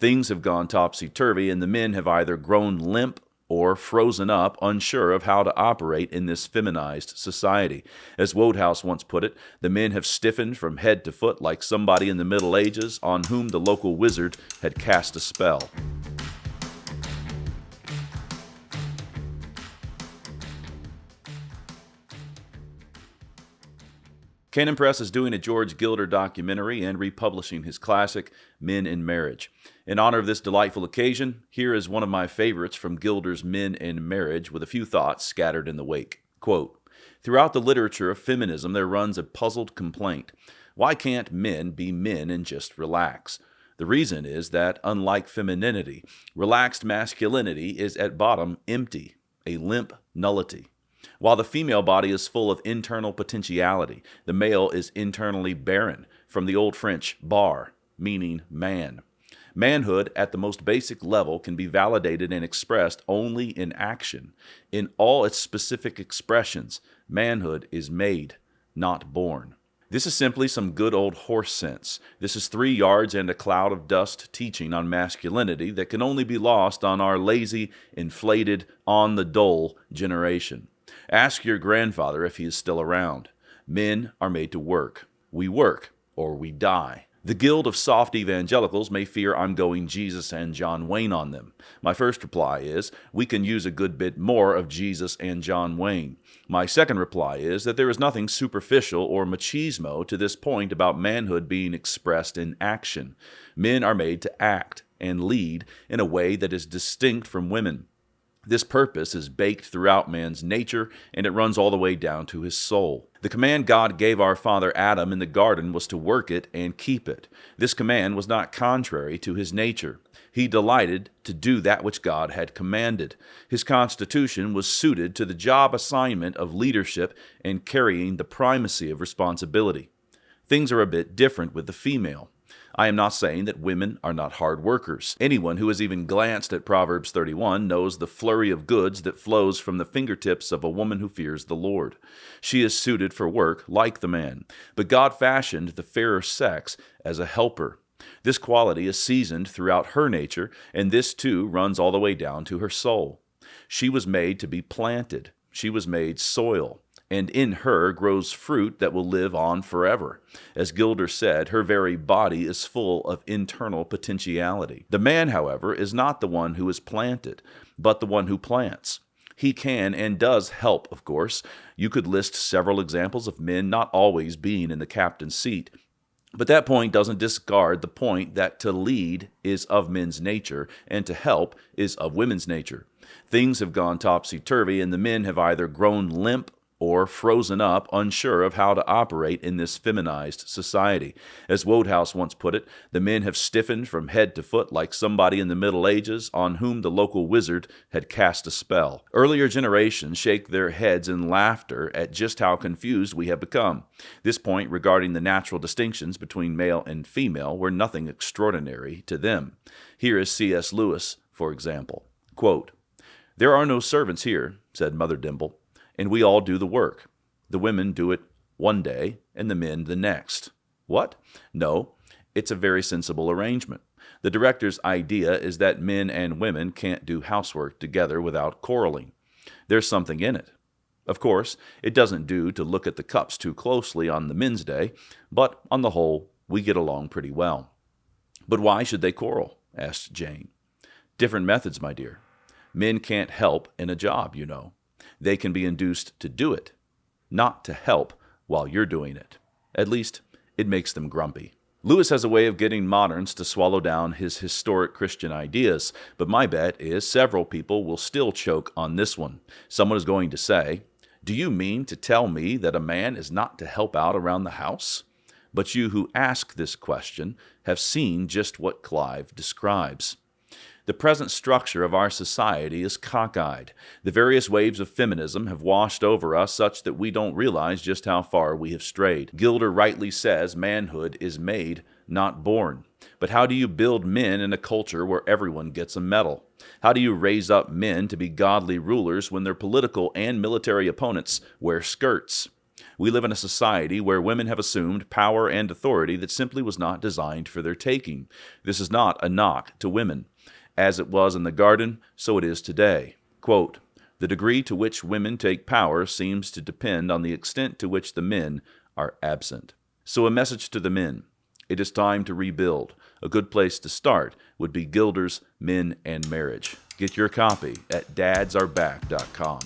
Things have gone topsy-turvy, and the men have either grown limp or frozen up, unsure of how to operate in this feminized society. As Wodehouse once put it, the men have stiffened from head to foot like somebody in the Middle Ages on whom the local wizard had cast a spell. Canon Press is doing a George Gilder documentary and republishing his classic, Men and Marriage. In honor of this delightful occasion, here is one of my favorites from Gilder's Men and Marriage with a few thoughts scattered in the wake. Quote, "Throughout the literature of feminism there runs a puzzled complaint. Why can't men be men and just relax? The reason is that, unlike femininity, relaxed masculinity is at bottom empty, a limp nullity. While the female body is full of internal potentiality, the male is internally barren, from the old French bar, meaning man. Manhood, at the most basic level, can be validated and expressed only in action. In all its specific expressions, manhood is made, not born." This is simply some good old horse sense. This is 3 yards and a cloud of dust teaching on masculinity that can only be lost on our lazy, inflated, on-the-dole generation. Ask your grandfather if he is still around. Men are made to work. We work, or we die. The guild of soft evangelicals may fear I'm going Jesus and John Wayne on them. My first reply is, we can use a good bit more of Jesus and John Wayne. My second reply is that there is nothing superficial or machismo to this point about manhood being expressed in action. Men are made to act and lead in a way that is distinct from women. This purpose is baked throughout man's nature, and it runs all the way down to his soul. The command God gave our father Adam in the garden was to work it and keep it. This command was not contrary to his nature. He delighted to do that which God had commanded. His constitution was suited to the job assignment of leadership and carrying the primacy of responsibility. Things are a bit different with the female. I am not saying that women are not hard workers. Anyone who has even glanced at Proverbs 31 knows the flurry of goods that flows from the fingertips of a woman who fears the Lord. She is suited for work like the man, but God fashioned the fairer sex as a helper. This quality is seasoned throughout her nature, and this too runs all the way down to her soul. She was made to be planted. She was made soil. And in her grows fruit that will live on forever. As Gilder said, her very body is full of internal potentiality. The man, however, is not the one who is planted, but the one who plants. He can and does help, of course. You could list several examples of men not always being in the captain's seat. But that point doesn't discard the point that to lead is of men's nature, and to help is of women's nature. Things have gone topsy-turvy, and the men have either grown limp or frozen up, unsure of how to operate in this feminized society. As Wodehouse once put it, the men have stiffened from head to foot like somebody in the Middle Ages on whom the local wizard had cast a spell. Earlier generations shake their heads in laughter at just how confused we have become. This point regarding the natural distinctions between male and female were nothing extraordinary to them. Here is C.S. Lewis, for example. Quote, "There are no servants here," said Mother Dimble, "and we all do the work. The women do it one day, and the men the next." What? No, it's a very sensible arrangement. The director's idea is that men and women can't do housework together without quarreling. There's something in it. Of course, it doesn't do to look at the cups too closely on the men's day, but on the whole, we get along pretty well. "But why should they quarrel?" asked Jane. "Different methods, my dear. Men can't help in a job, you know. They can be induced to do it, not to help while you're doing it. At least, it makes them grumpy." Lewis has a way of getting moderns to swallow down his historic Christian ideas, but my bet is several people will still choke on this one. Someone is going to say, "Do you mean to tell me that a man is not to help out around the house?" But you who ask this question have seen just what Clive describes. The present structure of our society is cockeyed. The various waves of feminism have washed over us such that we don't realize just how far we have strayed. Gilder rightly says manhood is made, not born. But how do you build men in a culture where everyone gets a medal? How do you raise up men to be godly rulers when their political and military opponents wear skirts? We live in a society where women have assumed power and authority that simply was not designed for their taking. This is not a knock to women. As it was in the garden, so it is today. Quote, "The degree to which women take power seems to depend on the extent to which the men are absent." So a message to the men. It is time to rebuild. A good place to start would be Gilder's Men and Marriage. Get your copy at dadsareback.com.